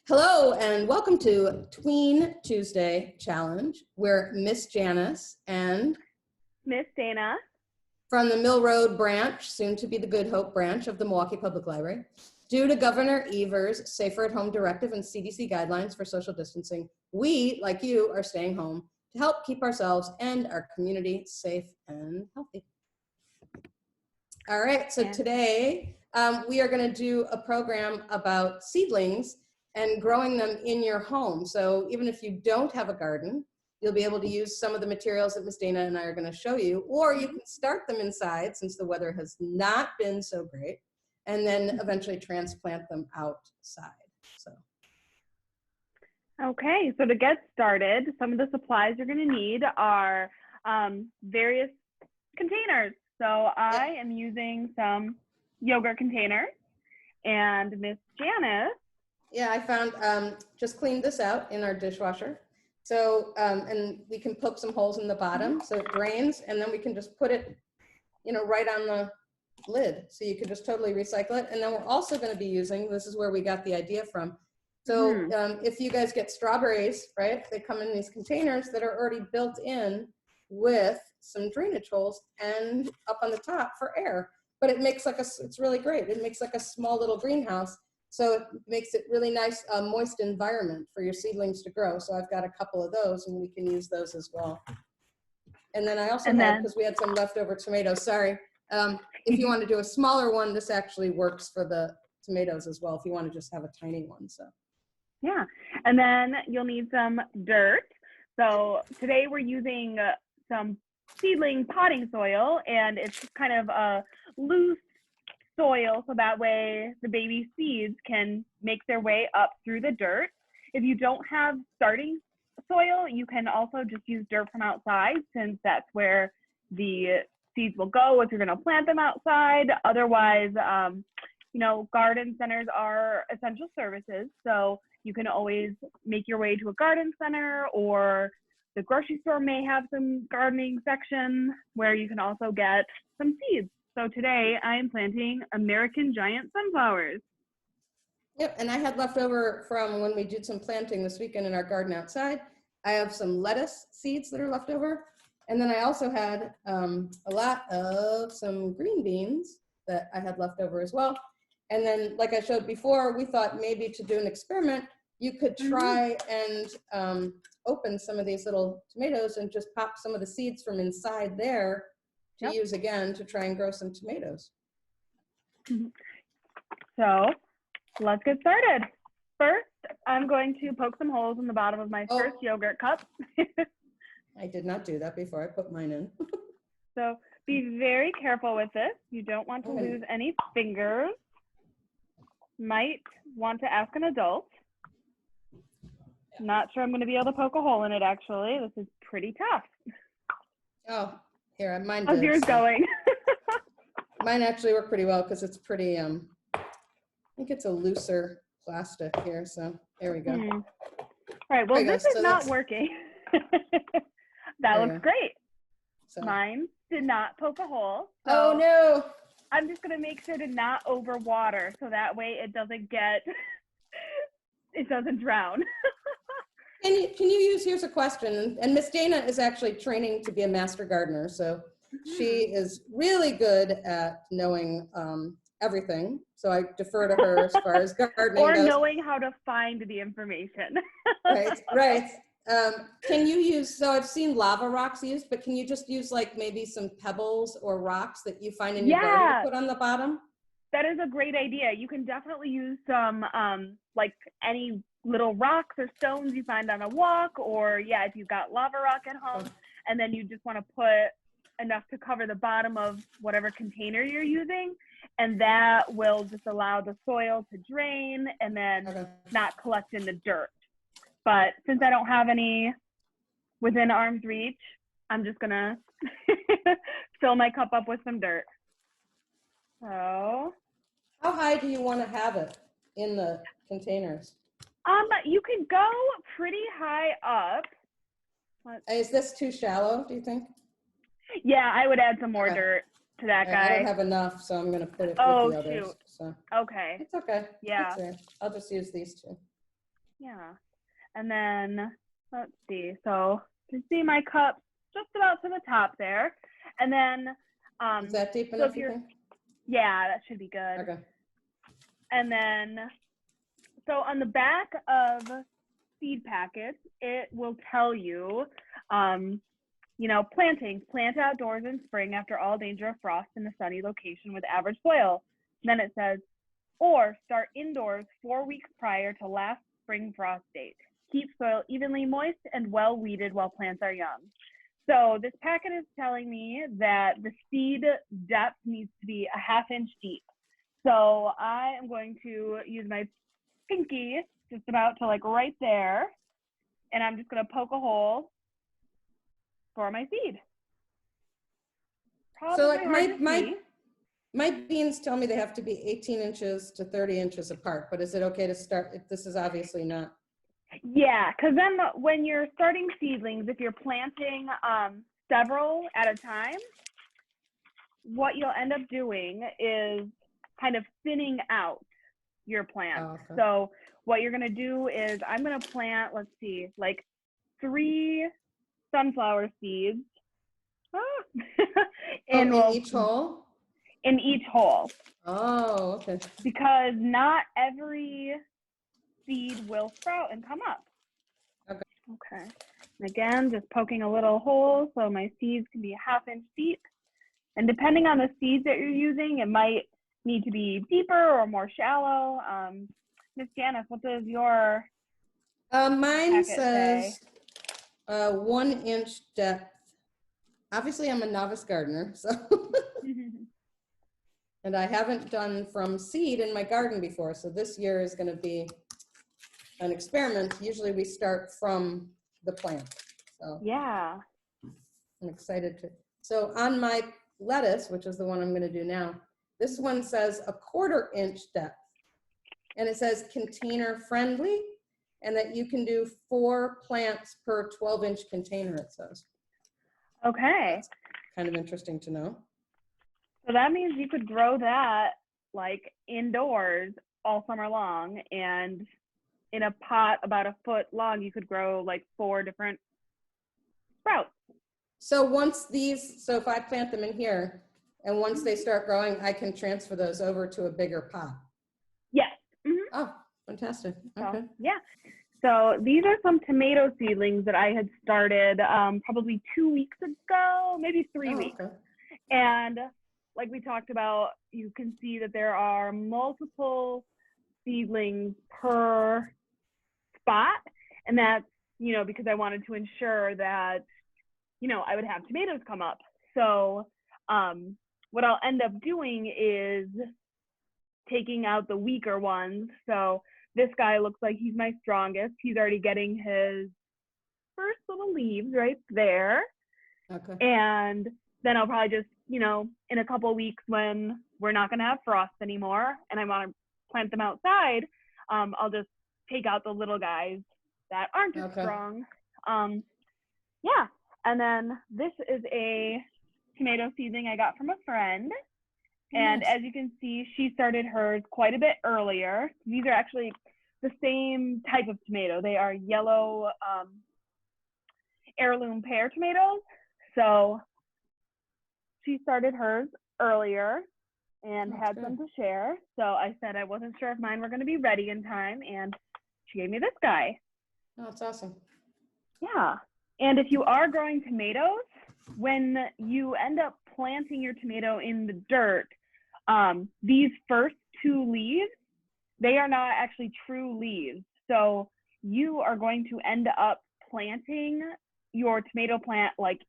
Hello and welcome to Tween Tuesday Challenge. We're Miss Jannis and Miss Dana from the Mill Road branch, soon to be the Good Hope branch of the Milwaukee Public Library. Due to Governor Evers' Safer at Home Directive and CDC guidelines for social distancing, we, like you, are staying home to help keep ourselves and our community safe and healthy. All right, so today we are going to do a program about seedlings and growing them in your home. So even if you don't have a garden, you'll be able to use some of the materials that Miss Dana and I are going to show you, or you can start them inside since the weather has not been so great, and then eventually transplant them outside. So. Okay, so to get started, some of the supplies you're going to need are various containers. So I am using some yogurt containers, and Miss Janice. Yeah, I found, just cleaned this out in our dishwasher. So, and we can poke some holes in the bottom so it drains, and then we can just put it, right on the lid. So you can just totally recycle it. And then we're also going to be using, this is where we got the idea from. So if you guys get strawberries, right, they come in these containers that are already built in with some drainage holes and up on the top for air. But it makes it's really great. It makes like a small little greenhouse. So it makes it really nice, moist environment for your seedlings to grow. So I've got a couple of those and we can use those as well. And then I also had, because we had some leftover tomatoes, sorry. If you want to do a smaller one, this actually works for the tomatoes as well, if you want to just have a tiny one, so. Yeah, and then you'll need some dirt. So today we're using some seedling potting soil, and it's kind of a loose soil, so that way the baby seeds can make their way up through the dirt. If you don't have starting soil, you can also just use dirt from outside, since that's where the seeds will go if you're going to plant them outside. Otherwise, garden centers are essential services, so you can always make your way to a garden center, or the grocery store may have some gardening section where you can also get some seeds. So today I am planting American giant sunflowers. Yep, and I had leftover from when we did some planting this weekend in our garden outside. I have some lettuce seeds that are left over. And then I also had a lot of some green beans that I had left over as well. And then, like I showed before, we thought maybe to do an experiment, you could try and open some of these little tomatoes and just pop some of the seeds from inside there to use again to try and grow some tomatoes. So let's get started. First, I'm going to poke some holes in the bottom of my first yogurt cup. I did not do that before I put mine in. So be very careful with this. You don't want to lose any fingers. Might want to ask an adult. Not sure I'm going to be able to poke a hole in it, actually. This is pretty tough. Oh, here, mine How's yours going? Mine actually worked pretty well because it's pretty, I think it's a looser plastic here, so there we go. All right, well, this is not working. That looks great. So. Mine did not poke a hole. So oh, no. I'm just going to make sure to not overwater, so that way it doesn't it doesn't drown. Can you use, here's a question, and Miss Dana is actually training to be a master gardener, so she is really good at knowing everything, so I defer to her as far as gardening or goes. Knowing how to find the information. Right. Can you use, so I've seen lava rocks used, but can you just use like maybe some pebbles or rocks that you find in your garden to put on the bottom? That is a great idea. You can definitely use some, like any little rocks or stones you find on a walk, or if you've got lava rock at home, and then you just want to put enough to cover the bottom of whatever container you're using, and that will just allow the soil to drain and then not collect in the dirt. But since I don't have any within arm's reach, I'm just gonna fill my cup up with some dirt. So, how high do you want to have it in the containers? You can go pretty high up. Is this too shallow, do you think? Yeah, I would add some more dirt to that guy. I don't have enough, so I'm going to put it with the others. Shoot. So. Okay. It's okay. Yeah. I'll just use these two. Yeah. And then let's see. So you can see my cup just about to the top there. And then Is that deep so enough, if you you're, think? yeah, that should be good. Okay. And then so on the back of seed packets, it will tell you, you know, planting, plant outdoors in spring after all danger of frost in a sunny location with average soil. Then it says, or start indoors 4 weeks prior to last spring frost date. Keep soil evenly moist and well weeded while plants are young. So this packet is telling me that the seed depth needs to be a 1/2 inch deep. So I am going to use my pinky just about to like right there, and I'm just going to poke a hole for my seed. So like Probably hard to see. my beans tell me they have to be 18 inches to 30 inches apart, but is it okay to start if this is obviously not? Yeah, because then when you're starting seedlings, if you're planting several at a time, what you'll end up doing is kind of thinning out your plants. Oh, okay. So what you're going to do is I'm going to plant, let's see, like 3 sunflower seeds In each hole? In each hole. Oh, okay. Because not every seed will sprout and come up. Okay. Okay. And again, just poking a little hole so my seeds can be a 1/2 inch deep. And depending on the seeds that you're using, it might need to be deeper or more shallow. Miss Janice, what does your Mine packet says say? 1 inch depth. Obviously, I'm a novice gardener, so and I haven't done from seed in my garden before, so this year is going to be an experiment. Usually, we start from the plant. So Yeah. I'm excited to. So on my lettuce, which is the one I'm going to do now, this one says a 1/4 inch depth, and it says container friendly, and that you can do 4 plants per 12-inch container. It says. Okay. That's kind of interesting to know. So that means you could grow that like indoors all summer long, and in a pot about 1 foot long, you could grow like 4 different sprouts. So once these, so if I plant them in here, and once they start growing, I can transfer those over to a bigger pot. Yes. Mm-hmm. Oh, fantastic. Okay. So, yeah. So these are some tomato seedlings that I had started probably 2 weeks ago, maybe 3 weeks. Okay. And like we talked about, you can see that there are multiple seedlings per spot. And that's, you know, because I wanted to ensure that, you know, I would have tomatoes come up. So what I'll end up doing is taking out the weaker ones. So this guy looks like he's my strongest. He's already getting his first little leaves right there. Okay. And then I'll probably just, you know, in a couple of weeks when we're not going to have frost anymore and I want to plant them outside, I'll just take out the little guys that aren't as strong. Yeah. And then this is a tomato seedling I got from a friend. And nice. as you can see, she started hers quite a bit earlier. These are actually the same type of tomato. They are yellow heirloom pear tomatoes. So she started hers earlier and had some to share. So I said I wasn't sure if mine were going to be ready in time, and she gave me this guy. Oh, that's awesome. Yeah. And if you are growing tomatoes, when you end up planting your tomato in the dirt, these first 2 leaves, they are not actually true leaves. So you are going to end up planting your tomato plant like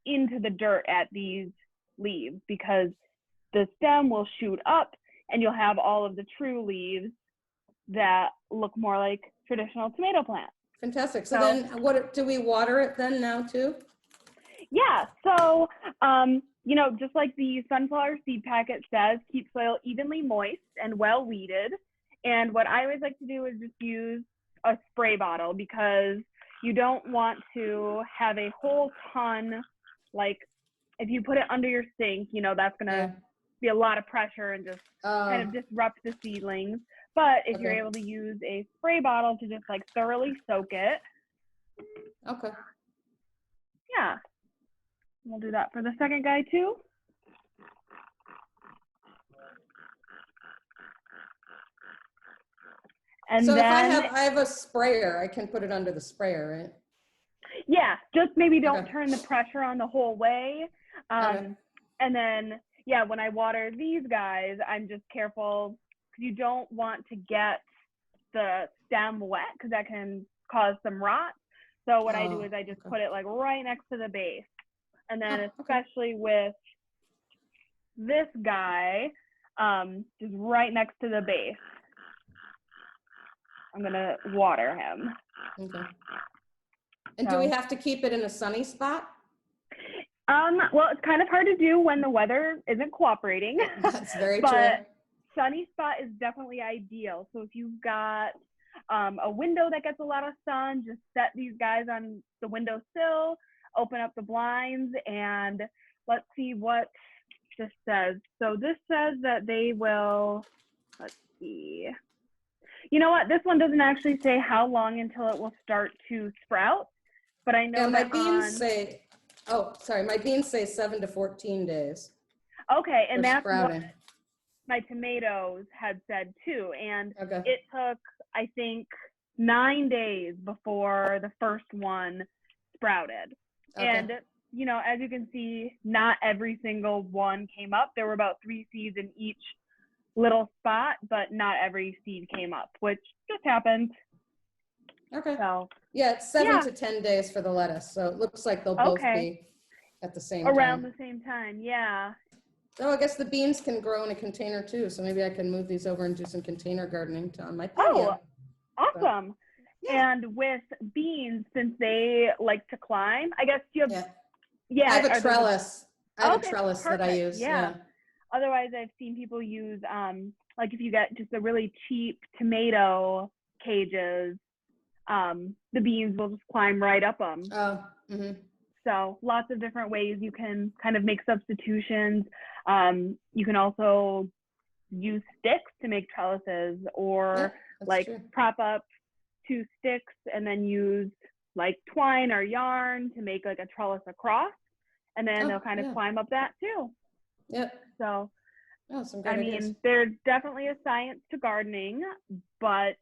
into the dirt at these leaves, because the stem will shoot up and you'll have all of the true leaves that look more like traditional tomato plants. Fantastic. So then what, do we water it then now too? Yeah. So, you know, just like the sunflower seed packet says, keep soil evenly moist and well weeded. And what I always like to do is just use a spray bottle, because you don't want to have a whole ton, like if you put it under your sink, you know, that's going to be a lot of pressure and just kind of disrupt the seedlings. But if you're Okay. able to use a spray bottle to just like thoroughly soak it, Okay. yeah. We'll do that for the second guy too. And So then, if I have a sprayer, I can put it under the sprayer, right? yeah, just maybe don't Okay. turn the pressure on the whole way. Okay. And then, yeah, when I water these guys, I'm just careful because you don't want to get the stem wet because that can cause some rot. So what I do is I just okay. put it like right next to the base. And then Okay. especially with this guy, just right next to the base, I'm gonna water him. Okay. And do we have to keep it in a sunny spot? Well, it's kind of hard to do when the weather isn't cooperating. That's very but true. sunny spot is definitely ideal. So if you've got a window that gets a lot of sun, just set these guys on the windowsill, open up the blinds, and let's see what this says. So this says that they will, let's see. You know what? This one doesn't actually say how long until it will start to sprout, but I know my that beans say, my beans say 7 to 14 days. Okay, and for that's sprouting. what my tomatoes had said too. And Okay. it took, I think, 9 days before the first one sprouted. Okay. And, you know, as you can see, not every single one came up. There were about 3 seeds in each little spot, but not every seed came up, which just happened. Okay. So yeah, it's 7 to 10 days for the lettuce. So it looks like they'll both be at the same around time. the same time, yeah. Oh, I guess the beans can grow in a container too. So maybe I can move these over and do some container gardening on my patio. Awesome. So, yeah. And with beans, since they like to climb, I guess you have, I have a trellis. I have a trellis that I use. Yeah. Otherwise, I've seen people use, like if you get just a really cheap tomato cages, the beans will just climb right up them. Oh. Mm-hmm. So lots of different ways you can kind of make substitutions. You can also use sticks to make trellises, or like prop up 2 sticks and then use like twine or yarn to make like a trellis across, and then they'll kind of climb up that too. Yep. So, some good I ideas. mean, there's definitely a science to gardening, but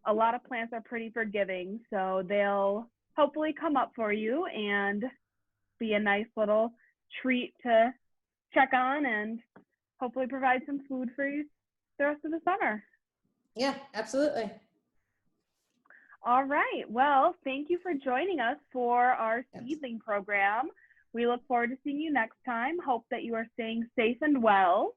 a lot of plants are pretty forgiving, so they'll hopefully come up for you and be a nice little treat to check on and hopefully provide some food for you the rest of the summer. Yeah, absolutely. All right. Well, thank you for joining us for our seedling program. We look forward to seeing you next time. Hope that you are staying safe and well.